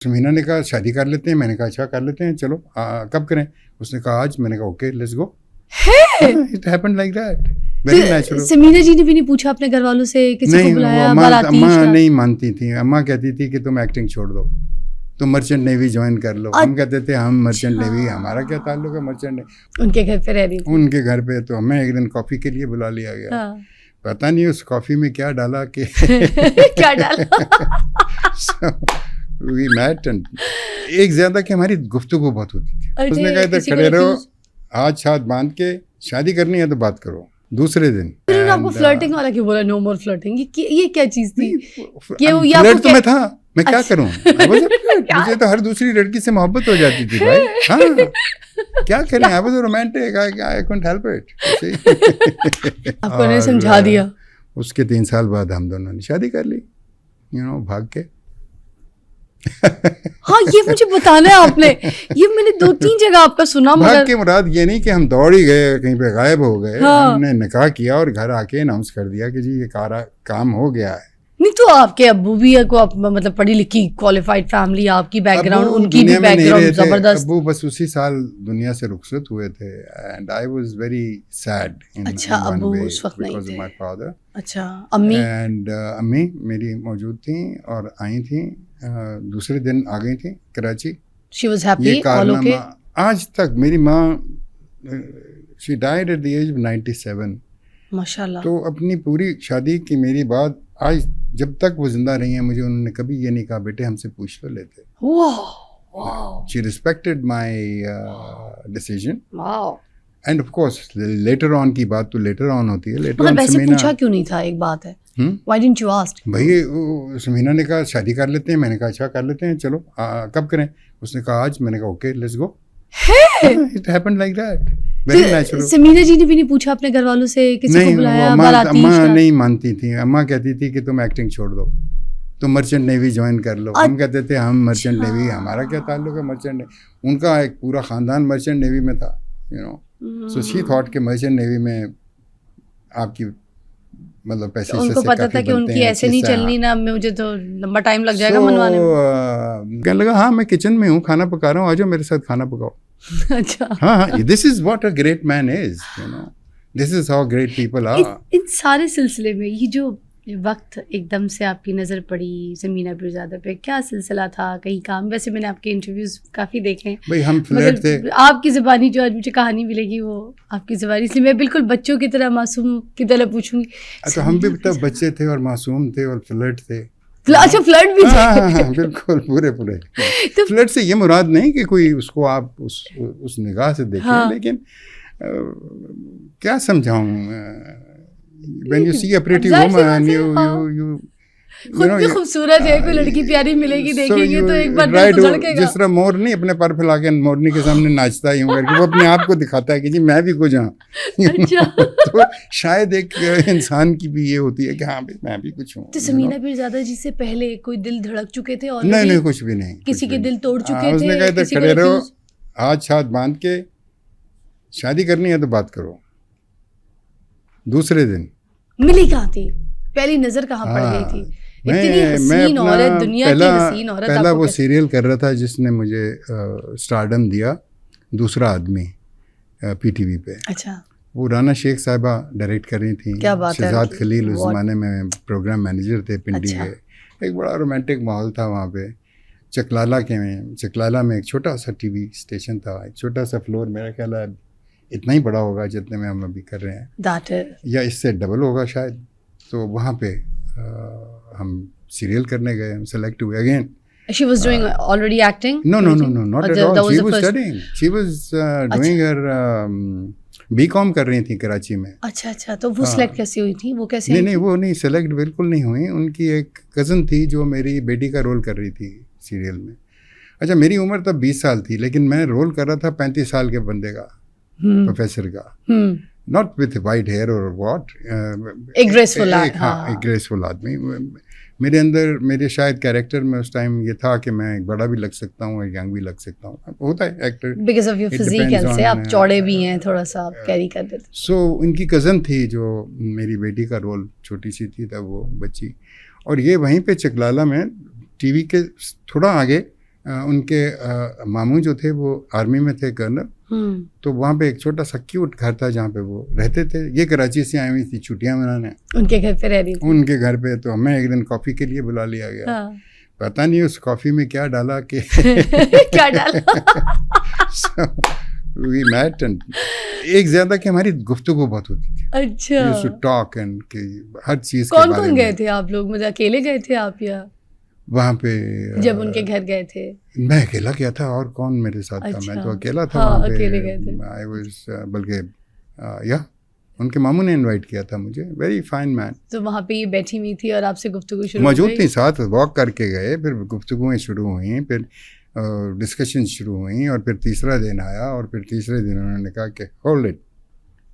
मीना ने कहा शादी कर लेते हैं, मैंने कहा अच्छा कर लेते हैं, चलो कब करें? उसने कहा आज। मैंने कहा okay let's go. It happened like that, very natural. Sameena ji ने भी नहीं पूछा अपने घर वालों से, किसी को बुलाया? अम्मा नहीं मानती थी। अम्मा कहती थी कि तुम एक्टिंग छोड़ दो, तुम मर्चेंट नेवी ज्वाइन कर लो। हम कहते थे हम मर्चेंट नेवी, हमारा क्या ताल्लुक है मर्चेंट नेवी। उनके घर पे रह रही थी। उनके घर पे तो हमें एक दिन कॉफी के लिए बुला लिया गया। हाँ। पता नहीं उस कॉफी में क्या डाला कि क्या डाला। so, we met and एक ज्यादा कि हमारी गुफ्तगू बहुत होती थी। उसने कहा था खड़े रहो, हाथ हाथ बांध के शादी करनी है तो बात करो। दूसरे दिन फिर आपको फ्लर्टिंग वाला क्यों बोला? नो मोर फ्लर्टिंग, ये क्या चीज थी? फ्लर्ट तो मैं था, मैं क्या करूं? मुझे तो हर दूसरी लड़की से मोहब्बत हो जाती थी भाई। हाँ क्या करें, I was romantic, I couldn't help it. आपको ने समझा दिया। उसके 3 साल बाद हम दोनों ने शादी कर ली, भाग के। हाँ ये मुझे बताना है आपने, ये मैंने 2-3 जगह आपका सुना। भाग के मुराद ये नहीं कि हम दौड़ ही गए कहीं पे गायब हो गए। हाँ। हमने निकाह किया और घर आके अनाउंस कर दिया कि जी ये काम हो गया है। नहीं तो आपके अब्बू भी को आप मतलब पढ़ी लिखी क्वालिफाइड फैमिली, आपकी बैकग्राउंड, उनकी भी बैकग्राउंड जबरदस्त। अब्बू बस उसी साल दुनिया से रुखसत हुए थे and I was very sad. अच्छा अब्बू उस वक्त नहीं थे। My father. अच्छा अम्मी? एंड अम्मी मेरी मौजूद थी और आई थी, दूसरे दिन आ गई थी Karachi. She was happy all okay? आज तक मेरी माँ, she died at the age of 97 माशाल्लाह। तो अपनी पूरी शादी की मेरी बात आज जब तक वो जिंदा रही हैं, मुझे उन्होंने कभी ये नहीं कहा बेटे हमसे पूछ लो लेते। She respected my decision end of course later on की बात तो लेटर ऑन होती है। लेटर ऑन वैसे पूछा क्यों नहीं था? एक बात है, व्हाई डिडंट यू आस्क? भाई समीना ने कहा शादी कर लेते हैं, मैंने कहा अच्छा कर लेते हैं, चलो कब करें? उसने कहा आज। मैंने कहा okay let's go. It happened like that, very natural. Sameena ji ने भी नहीं पूछा अपने घर वालों से, किसी को बुलाया? अम्मा नहीं मानती थी। अम्मा कहती थी कि तुम एक्टिंग छोड़ दो, तुम मर्चेंट नेवी ज्वाइन कर लो। हम कहते थे हम मर्चेंट नेवी, हमारा क्या ताल्लुक है मर्चेंट नेवी। उनका एक पूरा खानदान मर्चेंट नेवी में था, सो शी थॉट कि मर्चेंट नेवी में आपकी मतलब पैसे तो उनको पता था कि उनकी ऐसे नहीं चलनी ना, मुझे तो लंबा टाइम लग जाएगा मनवाने में। कहने लगा हाँ मैं किचन में हूँ, खाना पका रहा हूँ, आ जाओ मेरे साथ खाना पकाओ। अच्छा हाँ, this is what a great man is, this is how great people are. इन सारे सिलसिले में ये जो वक्त एकदम से आपकी नज़र पड़ी ज़मीना पीरज़ादा पे, क्या सिलसिला था? कहीं काम? वैसे मैंने आपके इंटरव्यूज काफ़ी देखे हैं भाई, हम फ्लर्ट थे। आपकी ज़बानी जो आज मुझे कहानी मिलेगी वो आपकी ज़बानी, इसलिए मैं बिल्कुल बच्चों की तरह, मासूम की तरह पूछूंगी। तो हम भी तब बच्चे थे और मासूम थे और फ्लर्ट थे। अच्छा फ्लर्ट भी थे? हाँ, बिल्कुल पूरे तो फ्लर्ट से ये मुराद नहीं कि कोई उसको आप उस निगाह से देखें। हाँ। लेकिन क्या समझाऊं, when you see a pretty woman you खुद भी खूबसूरत है, कोई लड़की प्यारी मिलेगी देखेंगे तो एक बार दिल तो धड़केगा। जिस तरह मोर नहीं अपने पर फैला के मोरनी के सामने नाचता ही हूँ करके, वो अपने आप को दिखाता है कि जी मैं भी कुछ हूँ। तो शायद एक इंसान की भी ये होती है कि हाँ भाई मैं भी कुछ हूँ। तो ज़मीना पीरज़ादा जी से पहले कोई दिल धड़क चुके थे? और नहीं कुछ भी नहीं, किसी के दिल तोड़ चुके थे? उसने कहा था खड़े रहो, हाथ हाथ बांध के शादी करनी है तो बात करो। दूसरे दिन मिली कहाँ थी? पहली नजर कहाँ पड़ गई थी? इतनी हसीन औरत, दुनिया की हसीन औरत। पहला वो सीरियल कर रहा था जिसने मुझे स्टारडम दिया, दूसरा आदमी, पीटीवी पे। अच्छा। वो राना शेख साहिबा डायरेक्ट कर रही थी। क्या बात है। शहजाद खलील उस जमाने में प्रोग्राम मैनेजर थे पिंडी के। एक बड़ा रोमांटिक माहौल था वहाँ पे। चकलाला में एक छोटा सा टीवी स्टेशन था, एक छोटा सा फ्लोर, मेरा ख्याल है इतना ही बड़ा होगा जितने में हम अभी कर रहे हैं, या इससे डबल होगा शायद। तो वहाँ पे हम सीरियल करने गए, हम सेलेक्ट हुए again. She was doing already acting? No, not at all. She was studying. She was doing her BCom कर रही थी कराची में। अच्छा, तो वो सेलेक्ट कैसे हुई थी? वो कैसे? नहीं वो नहीं सेलेक्ट बिल्कुल नहीं हुई। उनकी एक कज़न थी जो मेरी बेटी का रोल कर रही थी सीरियल में। अच्छा, मेरी उम्र तब 20 साल थी, लेकिन मैं रोल कर रहा था 35 साल के बंदे का, प्रोफेसर का। नॉट विथ वाइट हेयर और व्हाट, एक ग्रेसफुल आदमी। मेरे अंदर, मेरे शायद कैरेक्टर में उस टाइम ये था कि मैं एक बड़ा भी लग सकता हूँ, एक यंग भी लग सकता हूँ। होता है actor, because of your physique से आप चौड़े भी हैं, थोड़ा सा आप कैरी कर देते। सो इनकी कज़न थी जो मेरी बेटी का रोल, छोटी सी थी तब वो बच्ची, और ये वहीं पे चकलाला में टीवी के थोड़ा आगे उनके मामू जो थे वो आर्मी में थे, कर्नल। तो वहाँ पे एक छोटा सा क्यूट घर था जहाँ पे वो रहते थे। ये कराची से आई हुई थी छुट्टियाँ मनाने, उनके घर पे रह रही थी। उनके घर पे। तो हमें एक दिन कॉफ़ी के लिए बुला लिया गया। हाँ। पता नहीं उस कॉफ़ी में क्या डाला कि क्या डाला? वी मेट एंड एक ज़्यादा कि हमारी गुफ्तगू बहुत होती थी। अच्छा। टॉक एंड कि हर चीज़ के कौन बारे कौन में। गए थे आप लोग, मतलब अकेले गए थे आप या वहाँ पे जब उनके घर गए थे? मैं अकेला गया था, और कौन मेरे साथ था? अच्छा। मैं तो अकेला था। हाँ, वहाँ पे अकेले गए थे। आई वाज बल्कि या उनके मामू ने इनवाइट किया था मुझे। Very fine man. तो वहाँ पे ये बैठी हुई थी और आपसे गुफ्तगू शुरू हो मौजूद गई? थी, साथ वॉक करके गए, फिर गुफ्तगुएं शुरू हुई, फिर डिस्कशन शुरू हुई, और फिर तीसरा दिन आया, और फिर तीसरे दिन उन्होंने कहा कि होल्ड इट,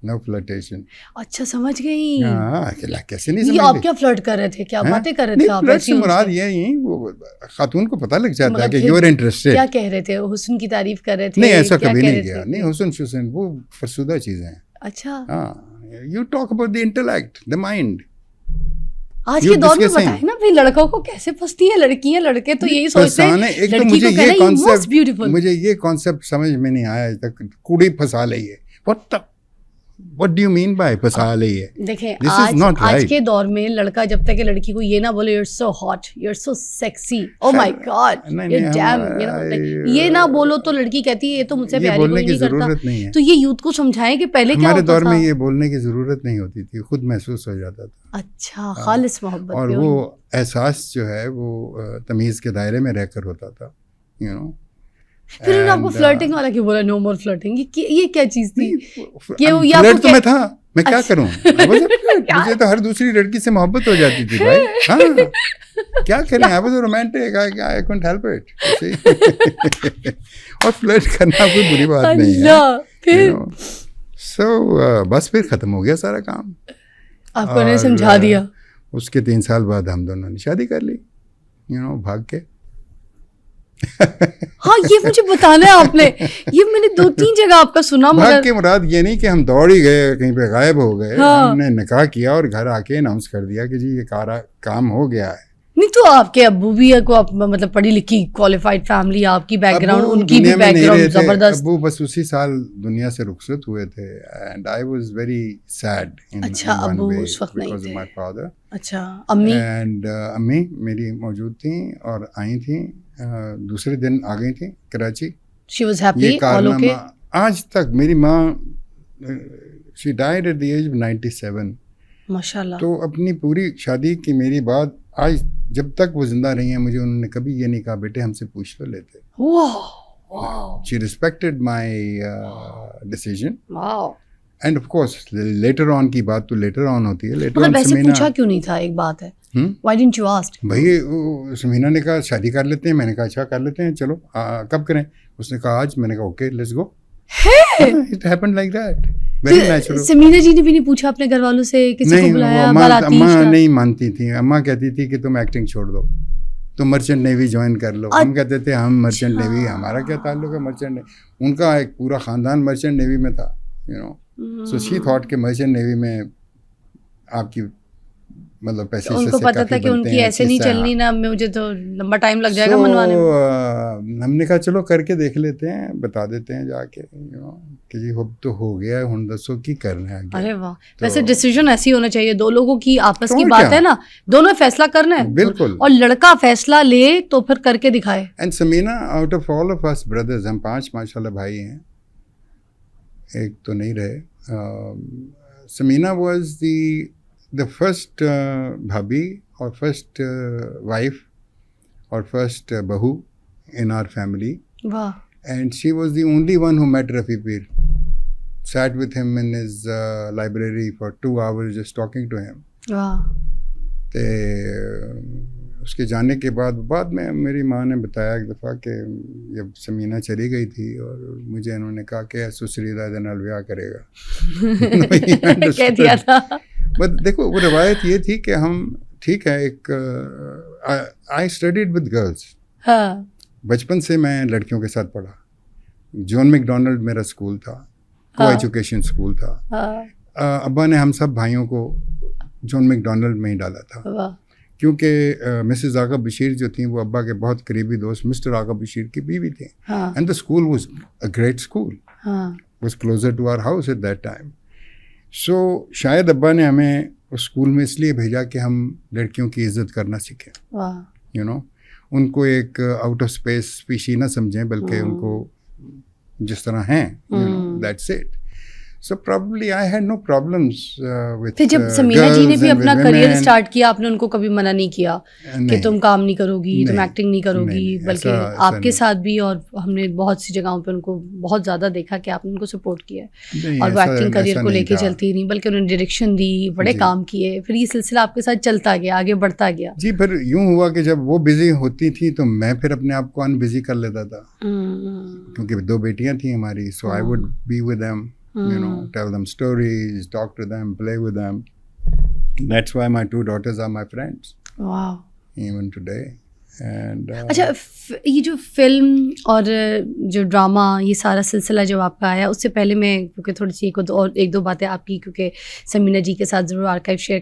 नो फ्लर्टेशन। अच्छा, समझ गई। हाँ, अकेला कैसे नहीं ये आप समझ क्या फ्लर्ट कर रहे थे, क्या हैं? बातें कर रहे नहीं, थे आप? फ्लर्ट ऐसी से मुराद उनसे? ये ही वो खातून को पता लग जाता है मतलब कि फिर यू आर इंटरेस्टेड। क्या कह रहे थे? हुस्न की तारीफ कर रहे थे? नहीं, ऐसा क्या कभी कह नहीं रहे किया। थे? नहीं, हुस्न शुस्न वो फरसुदा चीज़ें हैं। अच्छा। हाँ, you talk about the intellect, the mind. आज You के दौर में discussing. बताए ना भाई, लड़कों को कैसे फंसती है लड़कियां, लड़के तो यही सोचते हैं फसाने, एक तो लड़की मुझे को ये कहना you most कॉन्सेप्ट, beautiful। मुझे ये कॉन्सेप्ट समझ में नहीं आया आज तक। कुड़ी फंसा ली है। What do you mean by फंसा ली है? देखें, This is आज not आज right. के दौर में लड़का जब तक लड़की को ये ना बोले you're so hot, you're so sexy, oh my god, नहीं, you're नहीं, damn, हमारा- you know, like, ये ना बोलो तो लड़की कहती है ये तो मुझसे ये प्यारी बोलने कोई की नहीं करता। जरूरत नहीं है। तो ये यूथ को समझाएं कि पहले क्या हमारे होता दौर था। में ये बोलने की जरूरत नहीं होती थी, खुद महसूस हो जाता था। अच्छा, खालिस मोहब्बत। और वो एहसास जो है वो तमीज़ के दायरे में रहकर होता था, यू नो। फिर उन्होंने आपको फ्लर्टिंग वाला क्यों बोला? नो मोर फ्लर्टिंग, ये क्या चीज थी? ये आपको फ्लर्ट तो मैं था, मैं क्या अच्छा। करूं? मुझे तो हर दूसरी लड़की से मोहब्बत हो जाती थी भाई। हाँ, क्या करें? I was romantic, I couldn't help it. और फ्लर्ट करना कोई बुरी बात नहीं है। फिर सो बस फिर खत्म हो गया सारा काम। आपको ने समझा दिया। उसके 3 साल बाद हम दोनों ने शादी कर ली, यू नो, भाग के। हाँ, ये मुझे बताना है आपने। ये मैंने 2-3 जगह आपका सुना, भाग मगर के मुराद ये नहीं कि हम दौड़ ही गए कहीं पे गायब हो गए। हाँ। हमने निकाह किया और घर आके अनाउंस कर दिया कि जी ये काम हो गया है। नहीं तो आपके अब्बू भी को आप मतलब पढ़ी लिखी क्वालिफाइड फैमिली, आपकी बैकग्राउंड, अब्बू उनकी भी दुनिया में नहीं बैकग्राउंड रहे थे। जबरदस्त। अब्बू बस उसी साल दुनिया से रुखसत हुए थे and I was very sad. अच्छा, अब्बू उस वक्त नहीं थे। My father. अच्छा, अम्मी? एंड अम्मी मेरी मौजूद थी और आई थी, दूसरे दिन आ गई थी कराची। शी वाज हैप्पी, ये ऑल कारनामा ओके? आज तक मेरी माँ, she died at the age of 97। माशाल्लाह। तो अपनी पूरी शादी की मेरी बात आज जब तक वो जिंदा रही हैं, मुझे उन्होंने कभी ये नहीं कहा बेटे हमसे पूछ लो लेते। वाह, शी रिस्पेक्टेड माय डिसीजन वाह। End of course later on की बात तो लेटर ऑन होती है। लेटर मतलब ऑन वैसे पूछा क्यों नहीं था? एक बात है, व्हाई डिडंट यू आस्क? भाई समीना ने कहा शादी कर लेते हैं। मैंने कहा अच्छा कर लेते हैं, चलो कब करें? उसने कहा आज। मैंने कहा okay let's go. It happened like that, very natural. Sameena ji ने भी नहीं पूछा अपने घर वालों से, किसी को बुलाया? अम्मा नहीं मानती थी। अम्मा कहती थी कि तुम एक्टिंग छोड़ दो, तुम मर्चेंट नेवी ज्वाइन कर लो। हम कहते थे हम मर्चेंट नेवी, हमारा क्या ताल्लुक है मर्चेंट नेवी? उनका एक पूरा खानदान मर्चेंट नेवी में था, you know. So she thought कि मर्चेंट नेवी में आपकी मतलब पैसे तो उनको पता था कि उनकी ऐसे नहीं चलनी ना, मुझे तो लंबा टाइम लग जाएगा मनवाने में। हमने कहा चलो करके देख लेते हैं, बता देते हैं जाके, यू नो, कि जी अब तो हो गया है, हुन दसो की करना है। अरे वाह, वैसे डिसीजन ऐसी होना चाहिए, दो लोगों की आपस की और बात क्या? है ना, दोनों फैसला करना है। बिल्कुल। और लड़का फैसला ले तो फिर करके दिखाए। And Samina, out of all of us brothers, हम 5 माशाल्लाह भाई हैं, एक तो नहीं रहे। समीना वाज द फर्स्ट भाभी और फर्स्ट वाइफ और फर्स्ट बहू in our family, वाह। and she was the only one who met Rafi Peer, sat with him in his library for 2 hours just talking to him. वाह। ते उसके जाने के बाद में मेरी माँ ने बताया एक दफ़ा कि जब समीना चली गई थी और मुझे इन्होंने कहा कि सुसरीदा दे नाल ब्याह करेगा। कह दिया था। बट देखो वो रवायत ये थी कि हम ठीक है, एक आई स्टडीड विद गर्ल्स। हाँ। बचपन से मैं लड़कियों के साथ पढ़ा। जॉन मैकडॉनल्ड मेरा स्कूल था, को एजुकेशन स्कूल था। अब्बा ने हम सब भाइयों को जॉन मैकडॉनल्ड में ही डाला था, क्योंकि मिसेस आगा बशीर जो थी वो अब्बा के बहुत करीबी दोस्त मिस्टर आगा बशीर की बीवी थी, and the school was a great school, was closer to our house at that time. So शायद अब्बा ने हमें उस स्कूल में इसलिए भेजा कि हम लड़कियों की इज्जत करना सीखें, यू नो, उनको एक आउट ऑफ स्पेस स्पीशी ना समझें, बल्कि उनको जिस तरह हैं, you know, that's it. So probably I had no problems with फिर जब समीना जी ने भी अपना करियर women. स्टार्ट किया, आपने उनको कभी मना नहीं किया कि तुम काम नहीं करोगी, तुम एक्टिंग नहीं करोगी, नहीं, बल्कि आपके साथ भी, और हमने बहुत सी जगहों पे उनको बहुत ज़्यादा देखा कि आपने उनको सपोर्ट किया है, और वो एक्टिंग करियर को लेके चलती नहीं, बल्कि उन्होंने डायरेक्शन दी, बड़े काम किए, फिर ये सिलसिला आपके साथ चलता गया, आगे बढ़ता गया। जी, फिर यूँ हुआ कि जब वो बिजी होती थी तो मैं फिर अपने आप को अनबिजी कर लेता था, क्योंकि 2 बेटियां थी हमारी, so I would be with them, you know, tell them stories, talk to them, play with them. That's why my 2 daughters are my friends. Wow. Even today. And अच्छा, ये जो फिल्म और जो ड्रामा, ये सारा सिलसिला जब आपका आया, उससे पहले मैं क्योंकि थोड़ी सी एक दो बातें आपकी, क्योंकि समीना जी के साथ ज़रूर आर्काइव शेयर